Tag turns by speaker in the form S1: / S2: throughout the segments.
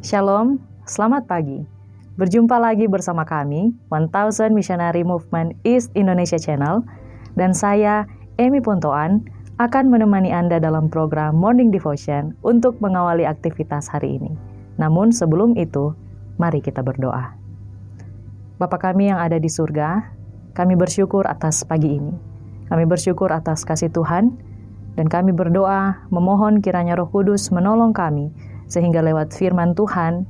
S1: Shalom, selamat pagi. Berjumpa lagi bersama kami, 1000 Missionary Movement East Indonesia Channel, dan saya, Emi Pontoan, akan menemani Anda dalam program Morning Devotion untuk mengawali aktivitas hari ini. Namun sebelum itu, mari kita berdoa. Bapa kami yang ada di surga, kami bersyukur atas pagi ini. Kami bersyukur atas kasih Tuhan, dan kami berdoa memohon kiranya Roh Kudus menolong kami, sehingga lewat firman Tuhan,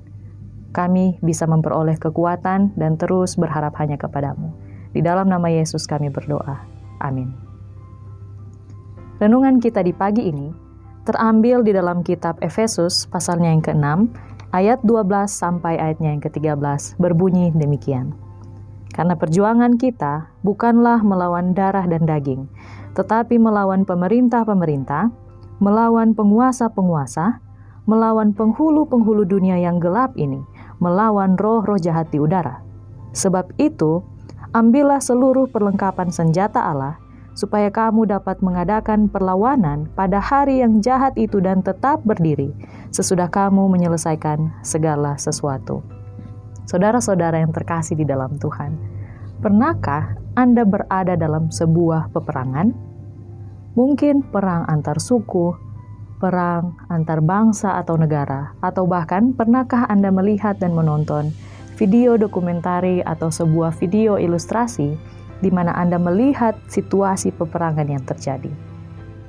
S1: kami bisa memperoleh kekuatan dan terus berharap hanya kepadamu. Di dalam nama Yesus kami berdoa. Amin. Renungan kita di pagi ini terambil di dalam kitab Efesus pasalnya yang ke-6, ayat 12 sampai ayatnya yang ke-13, berbunyi demikian. Karena perjuangan kita bukanlah melawan darah dan daging, tetapi melawan pemerintah-pemerintah, melawan penguasa-penguasa, melawan penghulu-penghulu dunia yang gelap ini, melawan roh-roh jahat di udara. Sebab itu, ambillah seluruh perlengkapan senjata Allah, supaya kamu dapat mengadakan perlawanan pada hari yang jahat itu dan tetap berdiri, sesudah kamu menyelesaikan segala sesuatu. Saudara-saudara yang terkasih di dalam Tuhan, pernahkah Anda berada dalam sebuah peperangan? Mungkin perang antar suku, perang antar bangsa atau negara, atau bahkan pernahkah Anda melihat dan menonton video dokumentari atau sebuah video ilustrasi di mana Anda melihat situasi peperangan yang terjadi?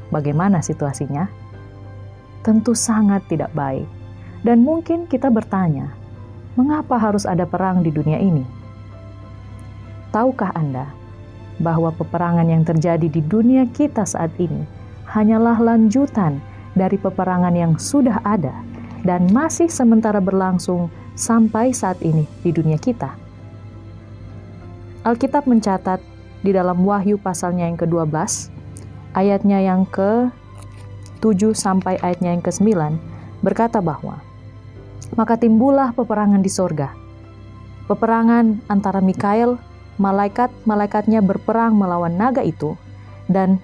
S1: Bagaimana situasinya? Tentu sangat tidak baik. Dan mungkin kita bertanya, mengapa harus ada perang di dunia ini? Tahukah Anda bahwa peperangan yang terjadi di dunia kita saat ini hanyalah lanjutan dari peperangan yang sudah ada dan masih sementara berlangsung sampai saat ini di dunia kita? Alkitab mencatat di dalam Wahyu pasalnya yang ke-12, ayatnya yang ke-7 sampai ayatnya yang ke-9, berkata bahwa, maka timbullah peperangan di sorga. Peperangan antara Mikael, malaikat-malaikatnya berperang melawan naga itu, dan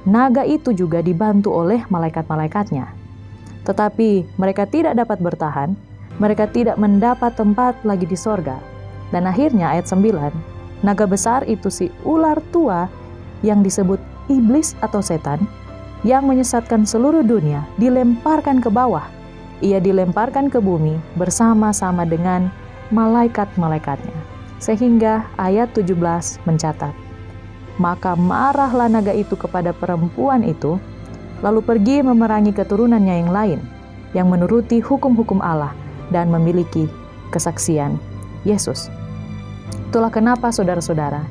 S1: naga itu juga dibantu oleh malaikat-malaikatnya. Tetapi mereka tidak dapat bertahan, mereka tidak mendapat tempat lagi di sorga. Dan akhirnya ayat 9, naga besar itu si ular tua yang disebut iblis atau setan, yang menyesatkan seluruh dunia, dilemparkan ke bawah. Ia dilemparkan ke bumi bersama-sama dengan malaikat-malaikatnya. Sehingga ayat 17 mencatat, maka marahlah naga itu kepada perempuan itu, lalu pergi memerangi keturunannya yang lain, yang menuruti hukum-hukum Allah dan memiliki kesaksian Yesus. Itulah kenapa saudara-saudara,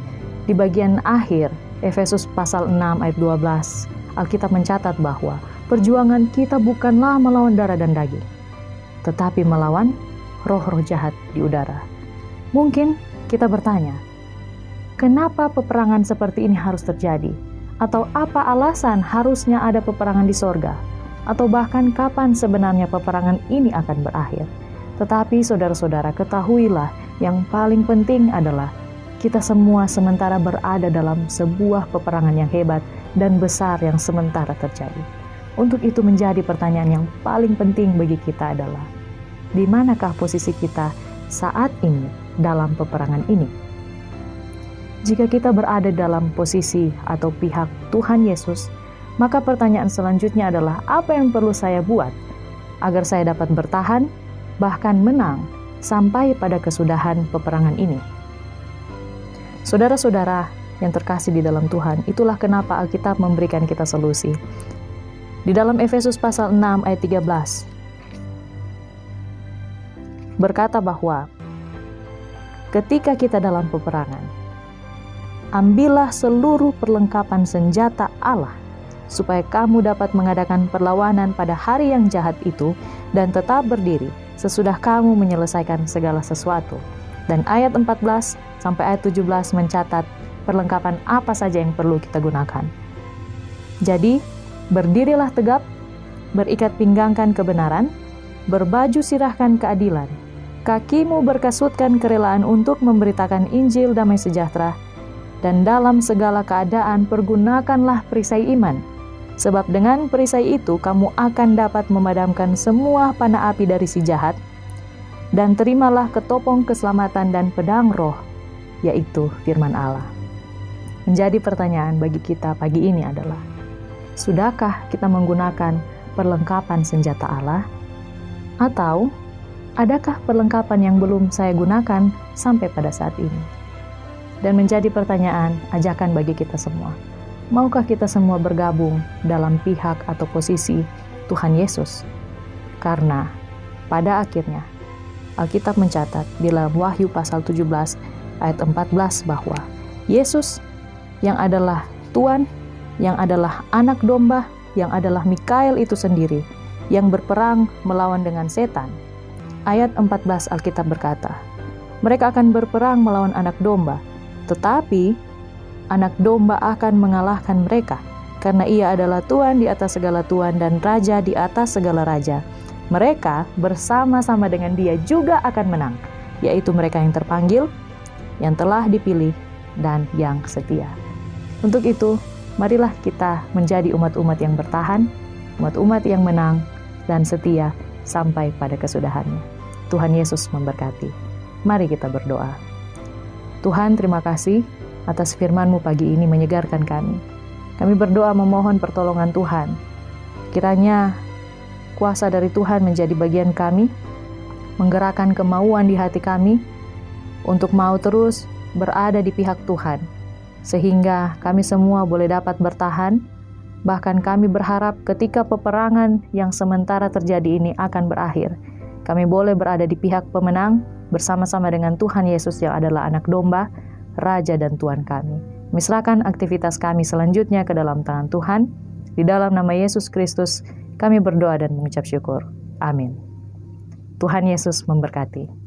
S1: di bagian akhir Efesus pasal 6 ayat 12, Alkitab mencatat bahwa perjuangan kita bukanlah melawan darah dan daging, tetapi melawan roh-roh jahat di udara. Mungkin kita bertanya, kenapa peperangan seperti ini harus terjadi? Atau apa alasan harusnya ada peperangan di sorga? Atau bahkan kapan sebenarnya peperangan ini akan berakhir? Tetapi saudara-saudara, ketahuilah yang paling penting adalah kita semua sementara berada dalam sebuah peperangan yang hebat dan besar yang sementara terjadi. Untuk itu menjadi pertanyaan yang paling penting bagi kita adalah, di manakah posisi kita saat ini dalam peperangan ini? Jika kita berada dalam posisi atau pihak Tuhan Yesus, maka pertanyaan selanjutnya adalah, apa yang perlu saya buat agar saya dapat bertahan, bahkan menang, sampai pada kesudahan peperangan ini? Saudara-saudara yang terkasih di dalam Tuhan, itulah kenapa Alkitab memberikan kita solusi. Di dalam Efesus pasal 6 ayat 13, berkata bahwa ketika kita dalam peperangan, ambillah seluruh perlengkapan senjata Allah, supaya kamu dapat mengadakan perlawanan pada hari yang jahat itu dan tetap berdiri sesudah kamu menyelesaikan segala sesuatu. Dan ayat 14 sampai ayat 17 mencatat perlengkapan apa saja yang perlu kita gunakan. Jadi, berdirilah tegap, berikat pinggangkan kebenaran, berbaju sirahkan keadilan, kakimu berkasutkan kerelaan untuk memberitakan Injil damai sejahtera, dan dalam segala keadaan pergunakanlah perisai iman, sebab dengan perisai itu kamu akan dapat memadamkan semua panah api dari si jahat, dan terimalah ketopong keselamatan dan pedang roh, yaitu firman Allah. Menjadi pertanyaan bagi kita pagi ini adalah, sudahkah kita menggunakan perlengkapan senjata Allah? Atau adakah perlengkapan yang belum saya gunakan sampai pada saat ini? Dan menjadi pertanyaan, ajakan bagi kita semua. Maukah kita semua bergabung dalam pihak atau posisi Tuhan Yesus? Karena pada akhirnya Alkitab mencatat di dalam Wahyu pasal 17 ayat 14 bahwa Yesus yang adalah Tuhan, yang adalah anak domba, yang adalah Mikael itu sendiri, yang berperang melawan dengan setan. Ayat 14 Alkitab berkata, mereka akan berperang melawan anak domba, tetapi anak domba akan mengalahkan mereka, karena ia adalah Tuhan di atas segala Tuhan dan Raja di atas segala Raja. Mereka bersama-sama dengan dia juga akan menang, yaitu mereka yang terpanggil, yang telah dipilih, dan yang setia. Untuk itu, marilah kita menjadi umat-umat yang bertahan, umat-umat yang menang, dan setia sampai pada kesudahannya. Tuhan Yesus memberkati. Mari kita berdoa. Tuhan, terima kasih atas firman-Mu pagi ini menyegarkan kami. Kami berdoa memohon pertolongan Tuhan. Kiranya kuasa dari Tuhan menjadi bagian kami, menggerakkan kemauan di hati kami untuk mau terus berada di pihak Tuhan, sehingga kami semua boleh dapat bertahan. Bahkan kami berharap ketika peperangan yang sementara terjadi ini akan berakhir, kami boleh berada di pihak pemenang bersama-sama dengan Tuhan Yesus yang adalah anak domba, Raja dan Tuhan kami. Misalkan aktivitas kami selanjutnya ke dalam tangan Tuhan. Di dalam nama Yesus Kristus kami berdoa dan mengucap syukur. Amin. Tuhan Yesus memberkati.